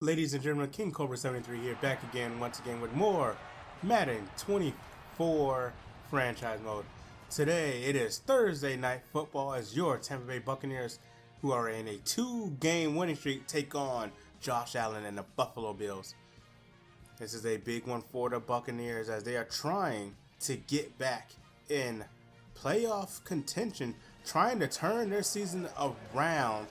Ladies and gentlemen, King Cobra 73 here, back again, once again with more Madden 24 franchise mode. Today it is Thursday night football as your Tampa Bay Buccaneers, who are in a 2-game winning streak, take on Josh Allen and the Buffalo Bills. This is a big one for the Buccaneers as they are trying to get back in playoff contention, trying to turn their season around.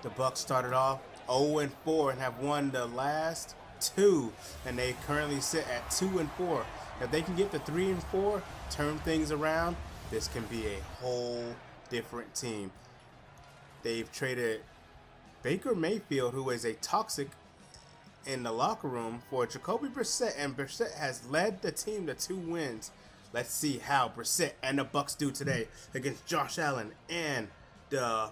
The Bucs started off 0-4 and have won the last two, and they currently sit at 2-4. If they can get to 3-4, turn things around, this can be a whole different team. They've traded Baker Mayfield, who is a toxic in the locker room, for Jacoby Brissett, and Brissett has led the team to 2 wins. Let's see how Brissett and the Bucs do today against Josh Allen and the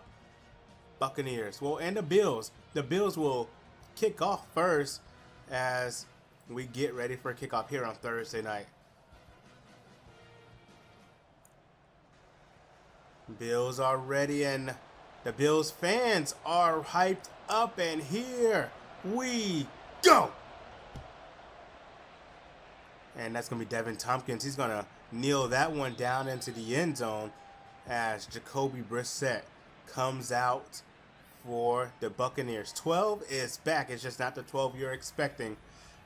Buccaneers. Well, and the Bills. The Bills will kick off first as we get ready for a kickoff here on Thursday night. Bills are ready and the Bills fans are hyped up, and here we go. And that's going to be Devin Tompkins. He's going to kneel that one down into the end zone as Jacoby Brissett comes out for the Buccaneers. 12 is back. It's just not the 12 you're expecting.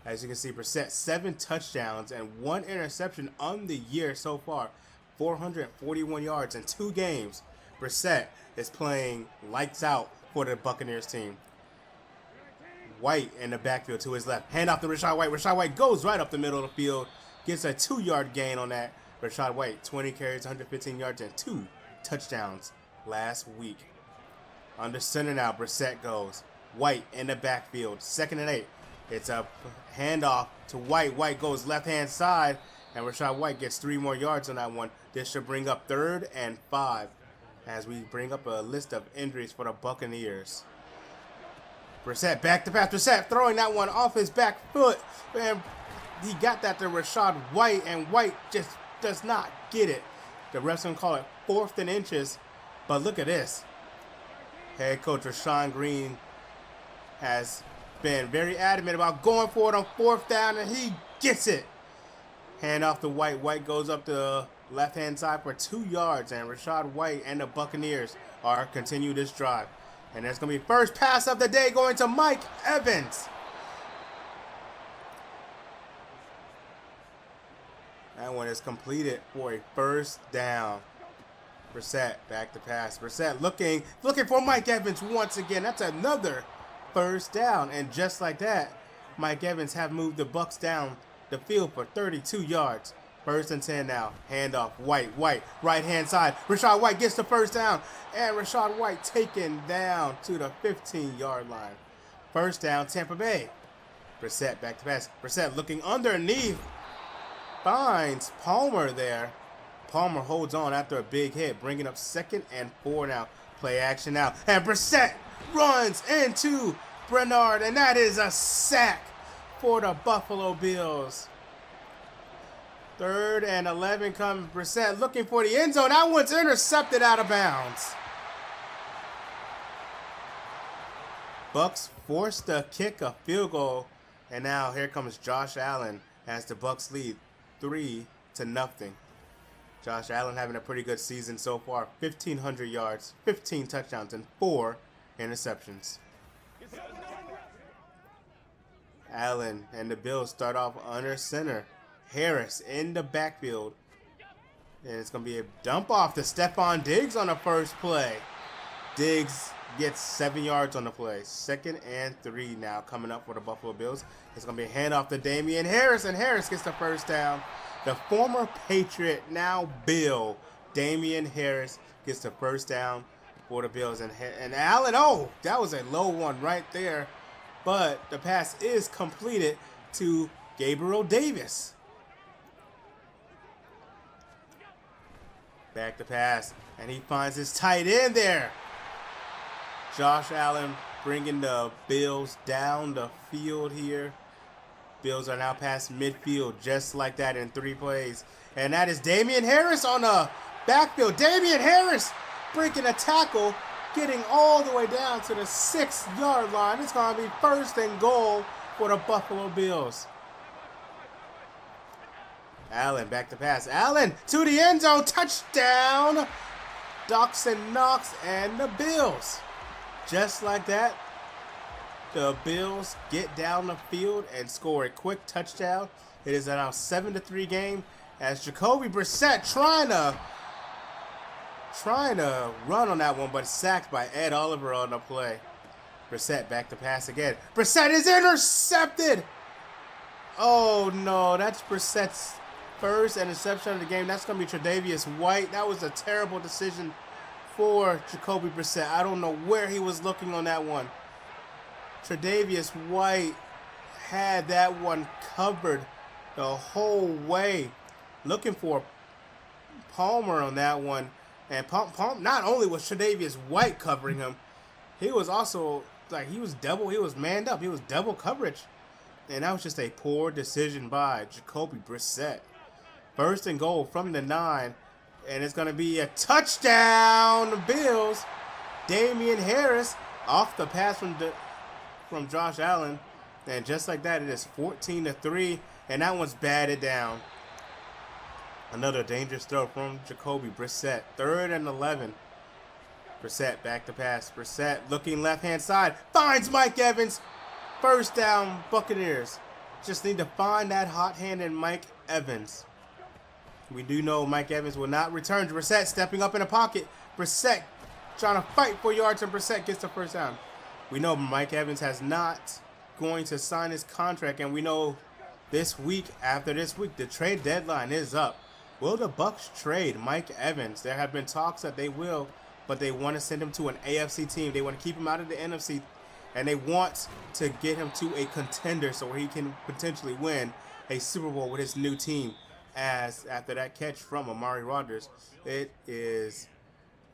As you can see, Brissett 7 touchdowns and 1 interception on the year so far. 441 yards in 2 games. Brissett is playing lights out for the Buccaneers team. White in the backfield to his left. Hand off to Rachaad White. Rachaad White goes right up the middle of the field. Gets a 2-yard gain on that. Rachaad White, 20 carries, 115 yards, and 2 touchdowns last week. Under center now, Brissett goes. White in the backfield, 2nd and 8. It's a handoff to White. White goes left-hand side, and Rachaad White gets 3 more yards on that one. This should bring up 3rd and 5 as we bring up a list of injuries for the Buccaneers. Brissett back to pass. Brissett throwing that one off his back foot, and he got that to Rachaad White, and White just does not get it. The refs gonna call it 4th and inches, but look at this. Head Coach Rashon Green has been very adamant about going for it on 4th down, and he gets it. Hand off to White. White goes up the left-hand side for 2 yards, and Rachaad White and the Buccaneers are continue this drive. And there's going to be first pass of the day going to Mike Evans. That one is completed for a 1st down. Brissett back to pass. Brissett looking for Mike Evans once again. That's another 1st down. And just like that, Mike Evans have moved the Bucs down the field for 32 yards. 1st and 10 now. Handoff. White. Right-hand side. Rachaad White gets the 1st down. And Rachaad White taken down to the 15-yard line. 1st down, Tampa Bay. Brissett back to pass. Brissett looking underneath. Finds Palmer there. Palmer holds on after a big hit, bringing up 2nd and 4 now. Play action now. And Brissett runs into Bernard, and that is a sack for the Buffalo Bills. 3rd and 11 comes. Brissett looking for the end zone. That one's intercepted out of bounds. Bucs forced to kick a field goal, and now here comes Josh Allen as the Bucs lead 3-0. Josh Allen having a pretty good season so far. 1,500 yards, 15 touchdowns, and 4 interceptions. Allen and the Bills start off under center. Harris in the backfield. And it's going to be a dump off to Stephon Diggs on the first play. Diggs gets 7 yards on the play. 2nd and 3 now coming up for the Buffalo Bills. It's going to be a handoff to Damian Harris, and Harris gets the 1st down. The former Patriot, now Bill, Damian Harris gets the 1st down for the Bills. And Allen, oh, that was a low one right there. But the pass is completed to Gabriel Davis. Back to pass, and he finds his tight end there. Josh Allen bringing the Bills down the field here. Bills are now past midfield just like that in 3 plays. And that is Damian Harris on the backfield. Damian Harris breaking a tackle getting all the way down to the 6-yard line. It's going to be 1st and goal for the Buffalo Bills. Allen back to pass. Allen to the end zone. Touchdown. Dawson Knox and the Bills. Just like that, the Bills get down the field and score a quick touchdown. It is now a 7-3 game as Jacoby Brissett trying to run on that one, but sacked by Ed Oliver on the play. Brissett back to pass again. Brissett is intercepted. Oh no, that's Brissett's first interception of the game. That's going to be Tre'Davious White. That was a terrible decision for Jacoby Brissett. I don't know where he was looking on that one. Tre'Davious White had that one covered the whole way. Looking for Palmer on that one. And not only was Tre'Davious White covering him, he was also, he was manned up. He was double coverage. And that was just a poor decision by Jacoby Brissett. 1st and goal from the 9. And it's going to be a touchdown, Bills. Damian Harris off the pass from Josh Allen. And just like that, it is 14-3. And that one's batted down. Another dangerous throw from Jacoby Brissett. 3rd and 11. Brissett back to pass. Brissett looking left-hand side. Finds Mike Evans. 1st down, Buccaneers. Just need to find that hot-handed Mike Evans. We do know Mike Evans will not return. Brissett stepping up in the pocket. Brissett trying to fight for yards, and Brissett gets the 1st down. We know Mike Evans has not going to sign his contract, and we know after this week, the trade deadline is up. Will the Bucs trade Mike Evans? There have been talks that they will, but they want to send him to an AFC team. They want to keep him out of the NFC, and they want to get him to a contender so he can potentially win a Super Bowl with his new team. As after that catch from Amari Rodgers, it is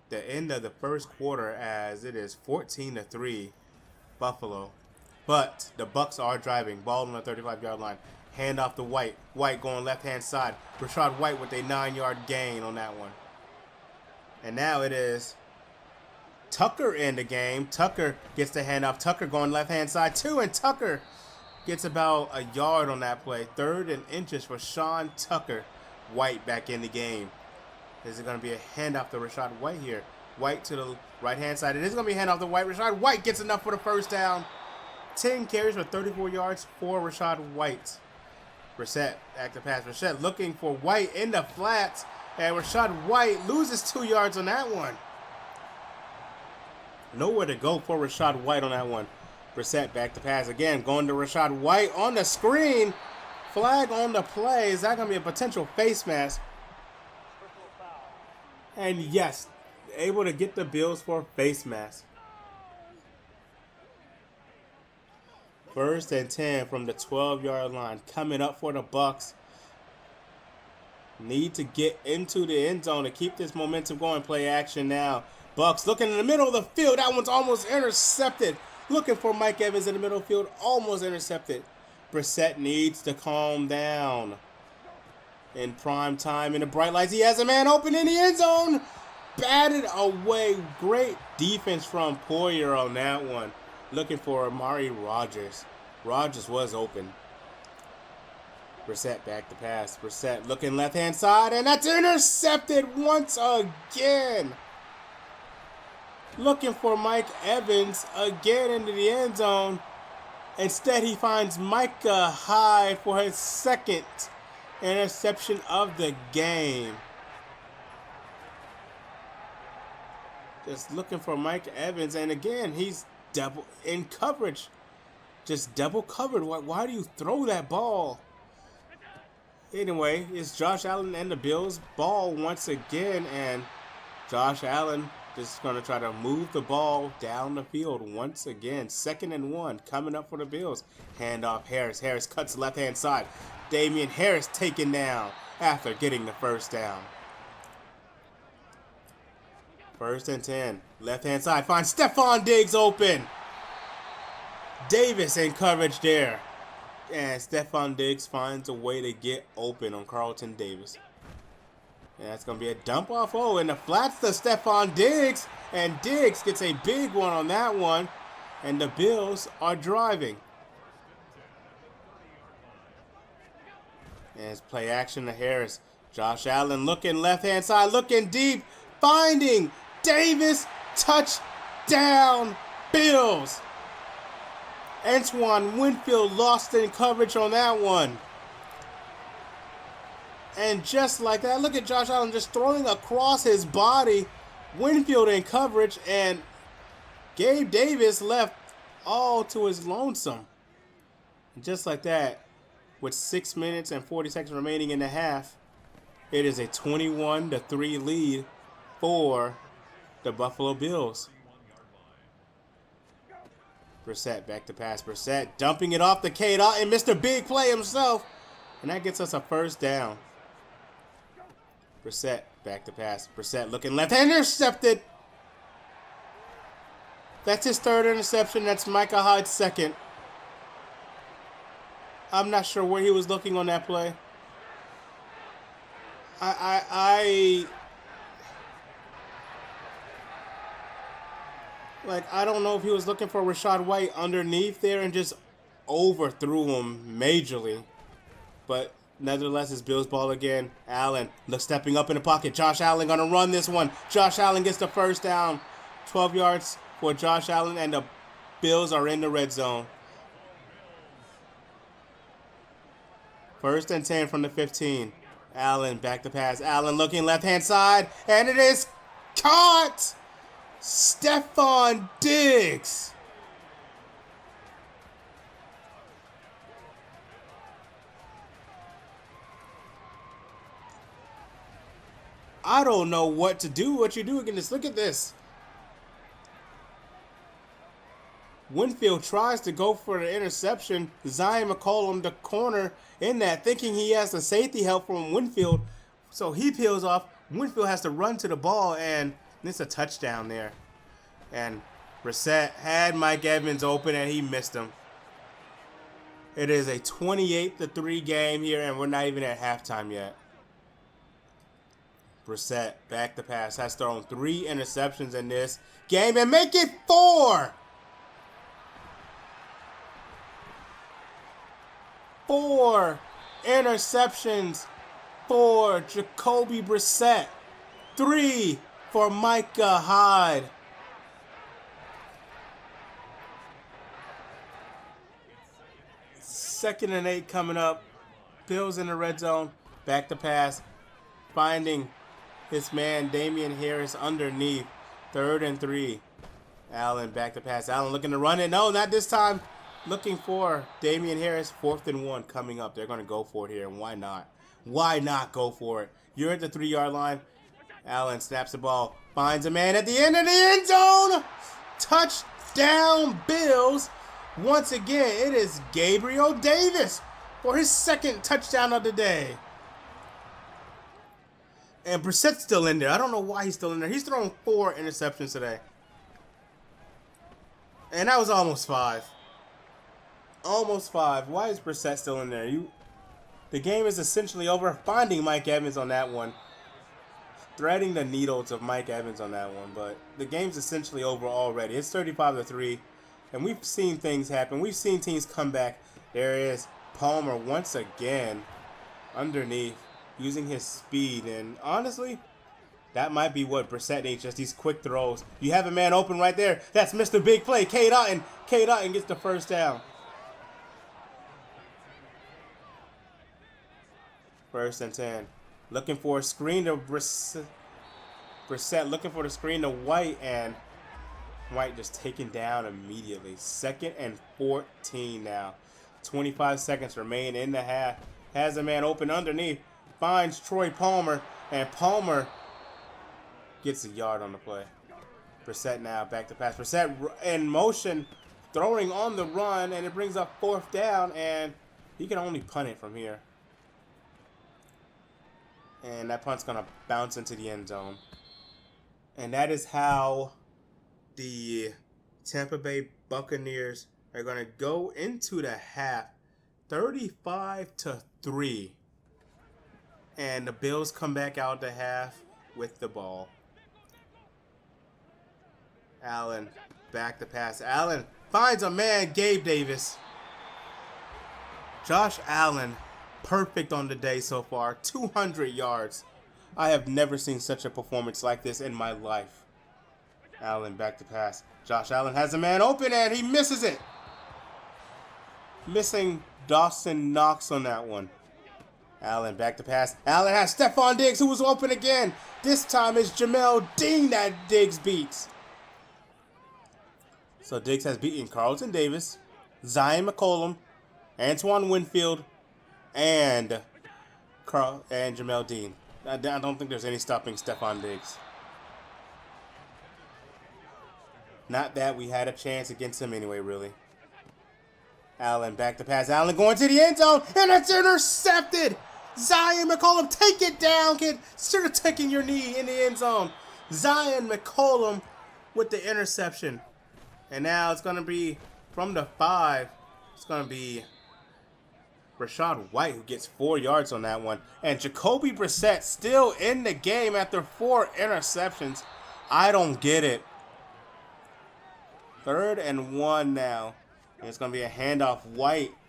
the end of the 1st quarter as it is 14-3 Buffalo. But the Bucs are driving. Ball on the 35-yard line. Hand off to White. White going left-hand side. Rachaad White with a 9-yard gain on that one. And now it is Tucker in the game. Tucker gets the handoff. Tucker going left-hand side too, and Tucker gets about a yard on that play. 3rd and inches for Sean Tucker. White back in the game. Is it going to be a handoff to Rachaad White here? White to the right-hand side. It is going to be a handoff to White. Rachaad White gets enough for the 1st down. 10 carries for 34 yards for Rachaad White. Brissett back to pass. Brissett looking for White in the flats. And Rachaad White loses 2 yards on that one. Nowhere to go for Rachaad White on that one. Brissett back to pass again. Going to Rachaad White on the screen. Flag on the play. Is that going to be a potential face mask? And yes, able to get the Bills for a face mask. 1st and 10 from the 12-yard line. Coming up for the Bucs. Need to get into the end zone to keep this momentum going. Play action now. Bucs looking in the middle of the field. That one's almost intercepted. Looking for Mike Evans in the middle of the field. Almost intercepted. Brissett needs to calm down. In prime time in the bright lights. He has a man open in the end zone. Batted away. Great defense from Poyer on that one. Looking for Amari Rodgers. Rodgers was open. Brissett back to pass. Brissett looking left-hand side, and that's intercepted once again. Looking for Mike Evans again into the end zone. Instead, he finds Micah Hyde for his 2nd interception of the game. Just looking for Mike Evans, and again, he's double in coverage. Just double covered. Why do you throw that ball? Anyway, it's Josh Allen and the Bills ball once again, and Josh Allen just going to try to move the ball down the field once again. 2nd and 1 coming up for the Bills. Hand off Harris. Harris cuts left-hand side. Damian Harris taken down after getting the 1st down. 1st and 10. Left-hand side. Finds Stephon Diggs open. Davis in coverage there. And Stephon Diggs finds a way to get open on Carlton Davis. And that's going to be a dump off. Oh, and the flats to Stephon Diggs. And Diggs gets a big one on that one. And the Bills are driving. And it's play action to Harris. Josh Allen looking left-hand side, looking deep. Finding Davis. Touchdown, Bills. Antoine Winfield lost in coverage on that one. And just like that, look at Josh Allen just throwing across his body. Winfield in coverage, and Gabe Davis left all to his lonesome. And just like that, with 6 minutes and 40 seconds remaining in the half, it is a 21-3 lead for the Buffalo Bills. Brissett back to pass. Brissett dumping it off the K-Dot and Mr. Big Play himself. And that gets us a first down. Brissett back to pass. Brissett looking left. Intercepted. That's his third interception. That's Micah Hyde's second. I'm not sure where he was looking on that play. I don't know if he was looking for Rachaad White underneath there and just overthrew him majorly. But nevertheless, it's Bills ball again. Allen stepping up in the pocket. Josh Allen going to run this one. Josh Allen gets the first down. 12 yards for Josh Allen, and the Bills are in the red zone. First and 10 from the 15. Allen back to pass. Allen looking left-hand side, and it is caught! Stephon Diggs. I don't know what to do. What you do again? Just look at this. Winfield tries to go for the interception. Zion McCollum, the corner, in that, thinking he has the safety help from Winfield. So he peels off. Winfield has to run to the ball, and it's a touchdown there. And Brissett had Mike Evans open, and he missed him. It is a 28-3 game here, and we're not even at halftime yet. Brissett back to pass. Has thrown 3 interceptions in this game, and make it 4. 4 interceptions for Jacoby Brissett. 3 for Micah Hyde. Second and 8 coming up. Bills in the red zone. Back to pass. Finding his man Damian Harris underneath. 3rd and 3. Allen back to pass. Allen looking to run it. No, not this time. Looking for Damian Harris. 4th and 1 coming up. They're going to go for it here. And why not? Why not go for it? You're at the 3-yard line. Allen snaps the ball. Finds a man at the end of the end zone. Touchdown Bills. Once again, it is Gabriel Davis for his 2nd touchdown of the day. And Brissett's still in there. I don't know why he's still in there. He's thrown 4 interceptions today. And that was almost 5. Almost 5. Why is Brissett still in there? The game is essentially over. Finding Mike Evans on that one. Threading the needles of Mike Evans on that one. But the game's essentially over already. It's 35-3. And we've seen things happen. We've seen teams come back. There is Palmer once again underneath, using his speed. And honestly, that might be what Brissett needs, just these quick throws. You have a man open right there. That's Mr. Big Play, K-Dot, and K-Dot gets the first down. 1st and 10. Looking for a screen to Brissett. Looking for the screen to White, and White just taken down immediately. 2nd and 14 now. 25 seconds remain in the half. Has a man open underneath. Finds Troy Palmer, and Palmer gets a yard on the play. Brissett now back to pass. Brissett in motion, throwing on the run, and it brings up 4th down, and he can only punt it from here. And that punt's going to bounce into the end zone. And that is how the Tampa Bay Buccaneers are going to go into the half 35-3. And the Bills come back out to half with the ball. Allen back to pass. Allen finds a man, Gabe Davis. Josh Allen, perfect on the day so far. 200 yards. I have never seen such a performance like this in my life. Allen back to pass. Josh Allen has a man open and he misses it. Missing Dawson Knox on that one. Allen back to pass. Allen has Stephon Diggs, who was open again. This time it's Jamel Dean that Diggs beats. So Diggs has beaten Carlton Davis, Zion McCollum, Antoine Winfield, and Jamel Dean. I don't think there's any stopping Stephon Diggs. Not that we had a chance against him anyway, really. Allen back to pass. Allen going to the end zone, and it's intercepted. Zion McCollum, take it down, kid. Instead of taking your knee in the end zone. Zion McCollum with the interception. And now it's going to be from the 5. It's going to be Rachaad White who gets 4 yards on that one. And Jacoby Brissett still in the game after 4 interceptions. I don't get it. 3rd and 1 now. And it's going to be a handoff.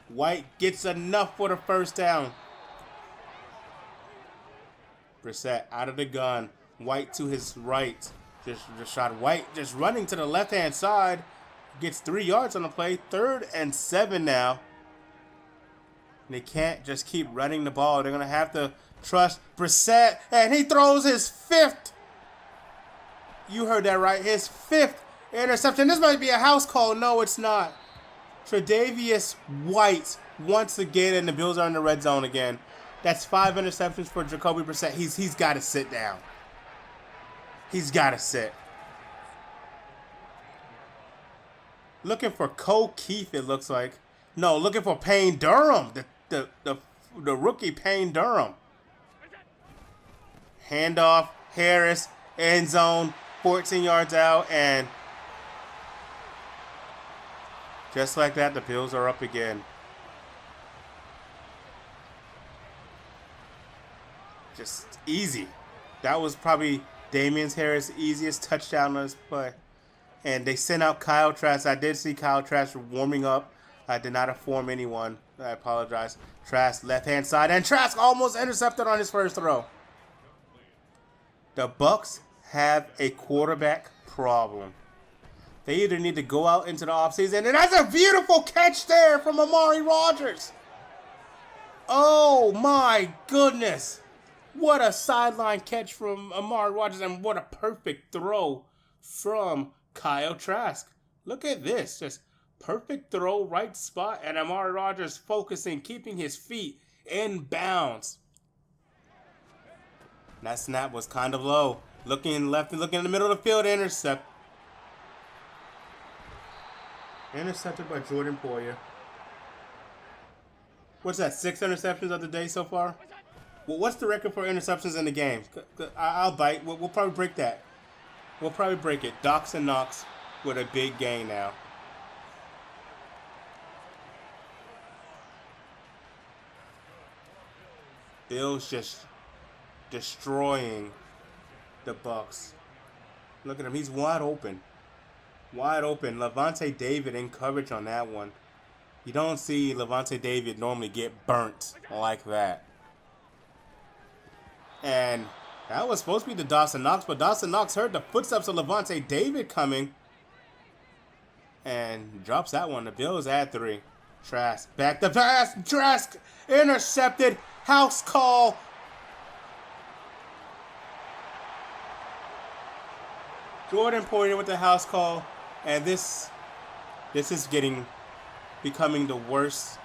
White gets enough for the first down. Brissett out of the gun. White to his right. Rachaad White just running to the left-hand side. Gets 3 yards on the play. 3rd and 7 now. They can't just keep running the ball. They're going to have to trust Brissett. And he throws his 5th. You heard that right. His 5th interception. This might be a house call. No, it's not. Tre'Davious White once again, and the Bills are in the red zone again. That's 5 interceptions for Jacoby Brissett. He's got to sit down. He's got to sit. Looking for Cole Keith, it looks like. No, looking for Payne Durham, the rookie Payne Durham. Handoff, Harris, end zone, 14 yards out, and just like that, the Bills are up again. Just easy. That was probably Damian Harris' easiest touchdown on his play. And they sent out Kyle Trask. I did see Kyle Trask warming up. I did not inform anyone. I apologize. Trask left-hand side. And Trask almost intercepted on his first throw. The Bucs have a quarterback problem. They either need to go out into the offseason. And that's a beautiful catch there from Amari Rodgers. Oh, my goodness. What a sideline catch from Amari Rodgers. And what a perfect throw from Kyle Trask. Look at this. Just perfect throw, right spot. And Amari Rodgers focusing, keeping his feet in bounds. That snap was kind of low. Looking left and looking in the middle of the field. Intercepted by Jordan Poyer. What's that, 6 interceptions of the day so far? Well, what's the record for interceptions in the game? I'll bite. We'll probably break that. We'll probably break it. Dawson Knox with a big gain now. Bills just destroying the Bucs. Look at him. He's wide open. Wide open. Levante David in coverage on that one. You don't see Levante David normally get burnt like that. And that was supposed to be the Dawson Knox, but Dawson Knox heard the footsteps of Levante David coming and drops that one. The Bills add 3. Trask back to pass. Trask intercepted. House call. Jordan Poyer with the house call, and this is becoming the worst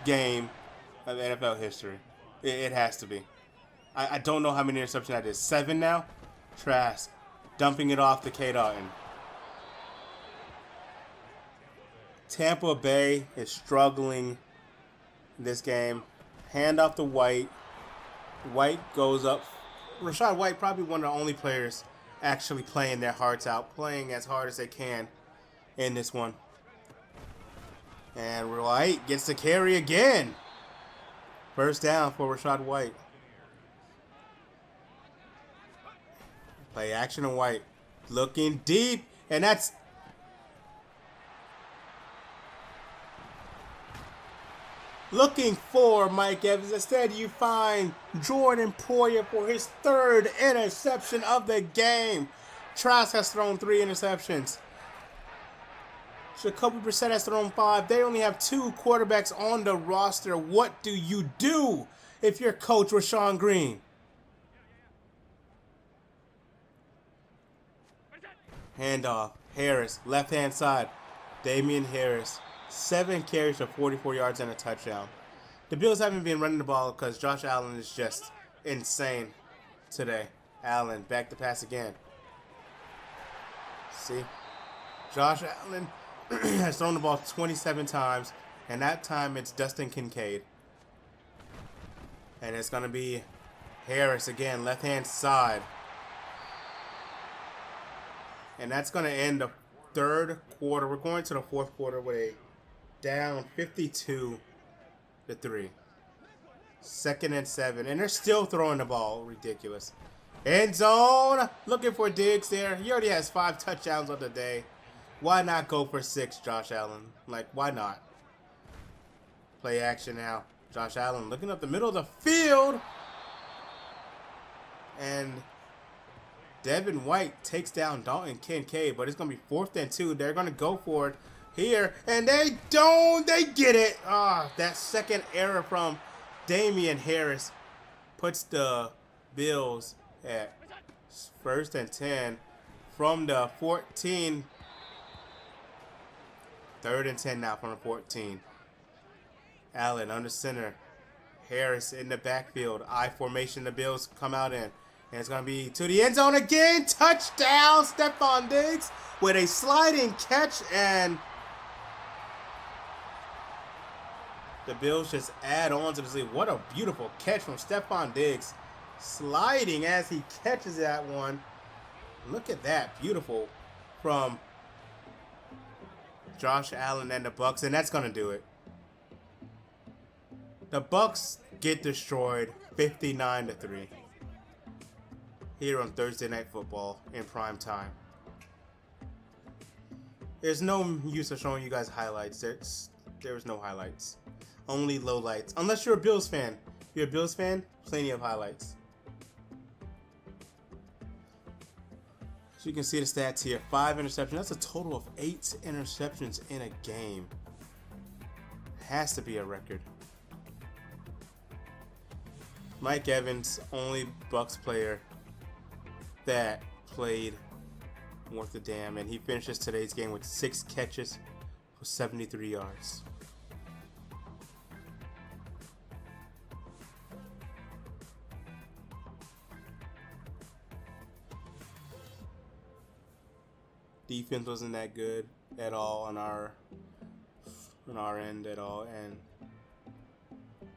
game of NFL history. It has to be. I don't know how many interceptions that is. 7 now. Trask dumping it off to K. Dalton. Tampa Bay is struggling in this game. Hand off to White. White goes up. Rachaad White, probably one of the only players actually playing their hearts out, playing as hard as they can in this one. And White gets the carry again. First down for Rachaad White. Play action and White. Looking deep. And that's... looking for Mike Evans. Instead, you find Jordan Poyer for his third interception of the game. Trask has thrown 3 interceptions. Jacoby Brissett has thrown 5. They only have 2 quarterbacks on the roster. What do you do if you're Coach Rashon Green? Handoff. Harris, left-hand side. Damian Harris, 7 carries for 44 yards and a touchdown. The Bills haven't been running the ball because Josh Allen is just insane today. Allen, back to pass again. See? Josh Allen has thrown the ball 27 times, and that time it's Dustin Kincaid. And it's going to be Harris again, left-hand side. And that's going to end the third quarter. We're going to the fourth quarter with a down 52-3. 2nd and 7. And they're still throwing the ball. Ridiculous. End zone. Looking for Diggs there. He already has 5 touchdowns on the day. Why not go for 6, Josh Allen? Like, why not? Play action now. Josh Allen looking up the middle of the field. And Devin White takes down Dalton Kincaid, but it's going to be 4th and 2. They're going to go for it here, and they don't. They get it. That second error from Damian Harris puts the Bills at 1st and 10 from the 14. 3rd and 10 now from the 14. Allen under center. Harris in the backfield. I formation the Bills come out in. And it's going to be to the end zone again. Touchdown, Stephon Diggs with a sliding catch. And the Bills just add on to the lead. What a beautiful catch from Stephon Diggs. Sliding as he catches that one. Look at that. Beautiful from Josh Allen and the Bucs. And that's going to do it. The Bucs get destroyed 59-3. Here on Thursday Night Football in prime time. There's no use of showing you guys highlights. There's no highlights. Only lowlights. Unless you're a Bills fan. If you're a Bills fan, plenty of highlights. So you can see the stats here. 5 interceptions. That's a total of 8 interceptions in a game. Has to be a record. Mike Evans, only Bucs player that played worth a damn, and he finishes today's game with 6 catches for 73 yards. Defense wasn't that good at all on our end at all, and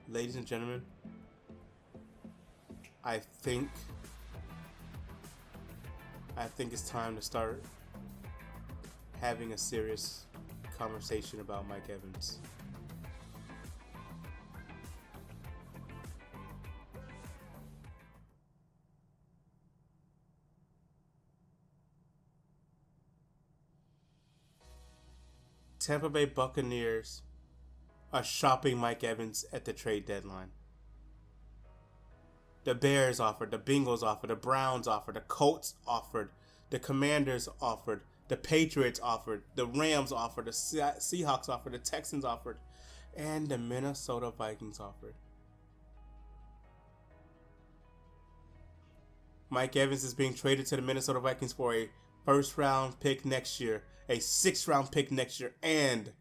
ladies and gentlemen, I think it's time to start having a serious conversation about Mike Evans. Tampa Bay Buccaneers are shopping Mike Evans at the trade deadline. The Bears offered, the Bengals offered, the Browns offered, the Colts offered, the Commanders offered, the Patriots offered, the Rams offered, the Seahawks offered, the Texans offered, and the Minnesota Vikings offered. Mike Evans is being traded to the Minnesota Vikings for a 1st-round pick next year, a 6th-round pick next year, and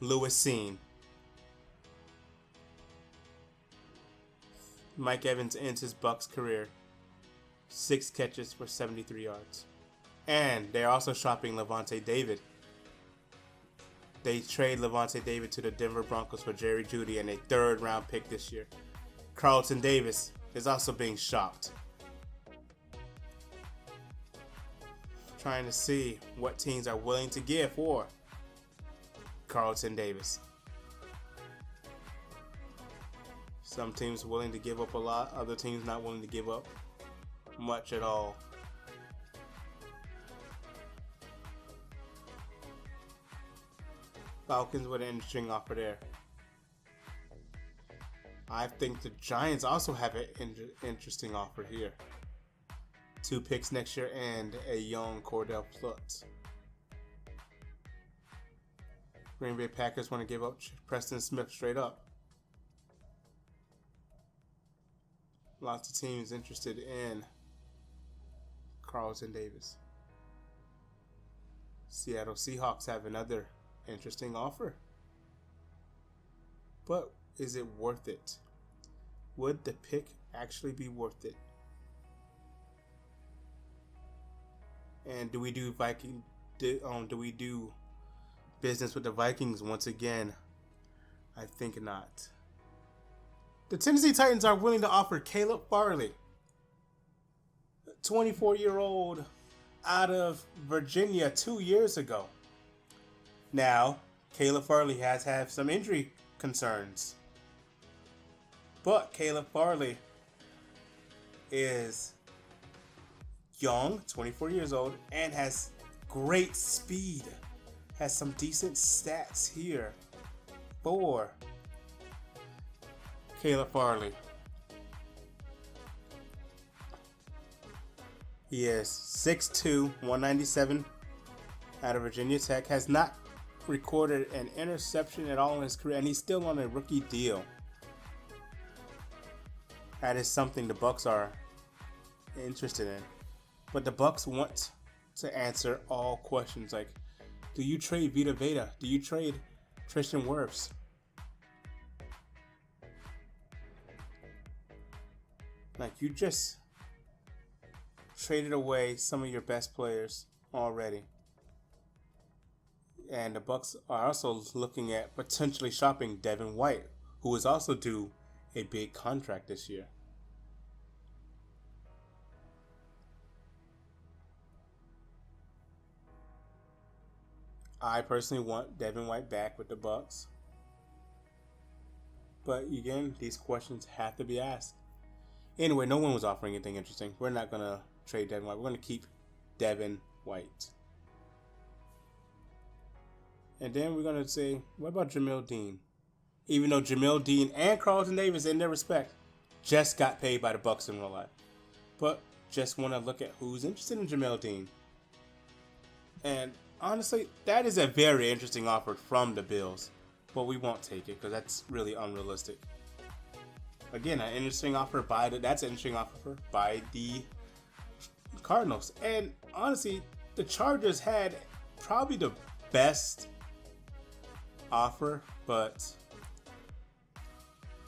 Lewis Seen. Mike Evans ends his Bucs career 6 catches for 73 yards. And they're also shopping Levante David. They trade Levante David to the Denver Broncos for Jerry Jeudy and a 3rd-round pick this year. Carlton Davis is also being shopped. Trying to see what teams are willing to give for Carlton Davis. Some teams willing to give up a lot, other teams not willing to give up much at all. Falcons with an interesting offer there. I think the Giants also have an interesting offer here. 2 picks next year and a young Cordell Plutz. Green Bay Packers want to give up Preston Smith straight up. Lots of teams interested in Carlton Davis. Seattle Seahawks have another interesting offer. But is it worth it? Would the pick actually be worth it? And do we do business with the Vikings once again? I think not. The Tennessee Titans are willing to offer Caleb Farley, 24-year-old out of Virginia 2 years ago. Now, Caleb Farley has had some injury concerns. But Caleb Farley is young, 24 years old, and has great speed. Has some decent stats here for Caleb Farley. He is 6'2", 197 out of Virginia Tech. Has not recorded an interception at all in his career, and he's still on a rookie deal. That is something the Bucs are interested in. But the Bucs want to answer all questions like, do you trade Vita Vea? Do you trade Tristan Wirfs? Like, you just traded away some of your best players already. And the Bucs are also looking at potentially shopping Devin White, who is also due a big contract this year. I personally want Devin White back with the Bucs. But again, these questions have to be asked. Anyway, no one was offering anything interesting. We're not going to trade Devin White. We're going to keep Devin White. And then we're going to say, what about Jamil Dean? Even though Jamil Dean and Carlton Davis, in their respect, just got paid by the Bucs in real life. But just want to look at who's interested in Jamil Dean. And honestly, that is a very interesting offer from the Bills. But we won't take it because that's really unrealistic. Again, an interesting offer by the Cardinals. And honestly, the Chargers had probably the best offer, but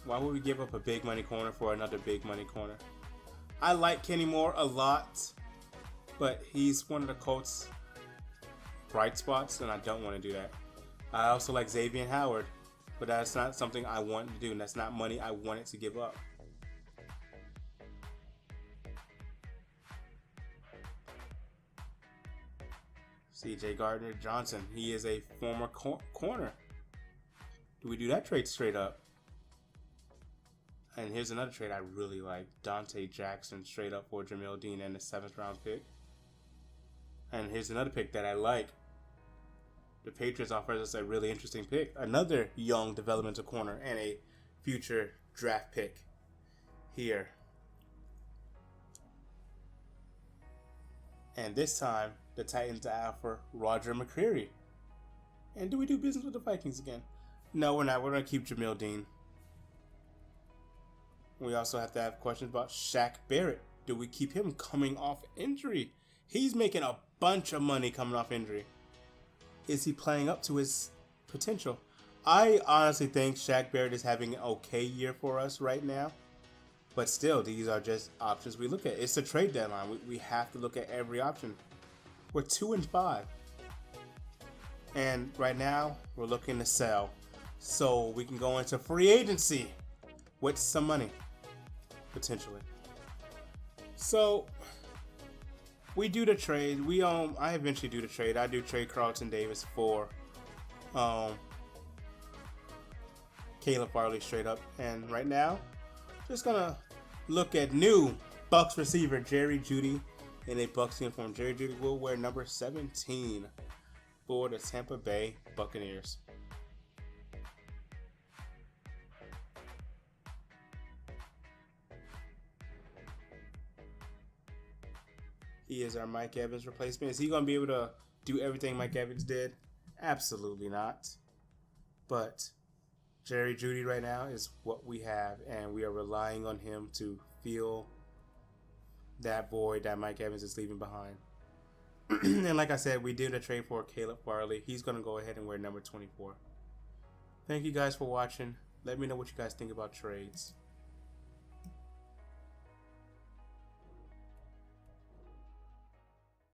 why would we give up a big money corner for another big money corner? I like Kenny Moore a lot, but he's one of the Colts' bright spots, and I don't want to do that. I also like Xavier Howard, but that's not something I want to do, and that's not money I wanted to give up. C.J. Gardner-Johnson, he is a former corner. Do we do that trade straight up? And here's another trade I really like. Dante Jackson straight up for Jamil Dean and the 7th round pick. And here's another pick that I like. The Patriots offers us a really interesting pick. Another young developmental corner and a future draft pick here. And this time, the Titans offer Roger McCreary. And do we do business with the Vikings again? No, we're not. We're going to keep Jamil Dean. We also have to have questions about Shaq Barrett. Do we keep him coming off injury? He's making a bunch of money coming off injury. Is he playing up to his potential? I honestly think Shaq Barrett is having an okay year for us right now. But still, these are just options we look at. It's a trade deadline. We have to look at every option. We're 2-5. And right now, we're looking to sell. So we can go into free agency with some money, potentially. So we do the trade. I eventually do the trade. I do trade Carlton Davis for Caleb Farley straight up. And right now, just gonna look at new Bucs receiver Jerry Jeudy in a Bucs uniform. Jerry Jeudy will wear number 17 for the Tampa Bay Buccaneers. He is our Mike Evans replacement. Is he going to be able to do everything Mike Evans did? Absolutely not. But Jerry Jeudy right now is what we have, and we are relying on him to fill that void that Mike Evans is leaving behind. And like I said, we did a trade for Caleb Farley. He's going to go ahead and wear number 24. Thank you guys for watching. Let me know what you guys think about trades.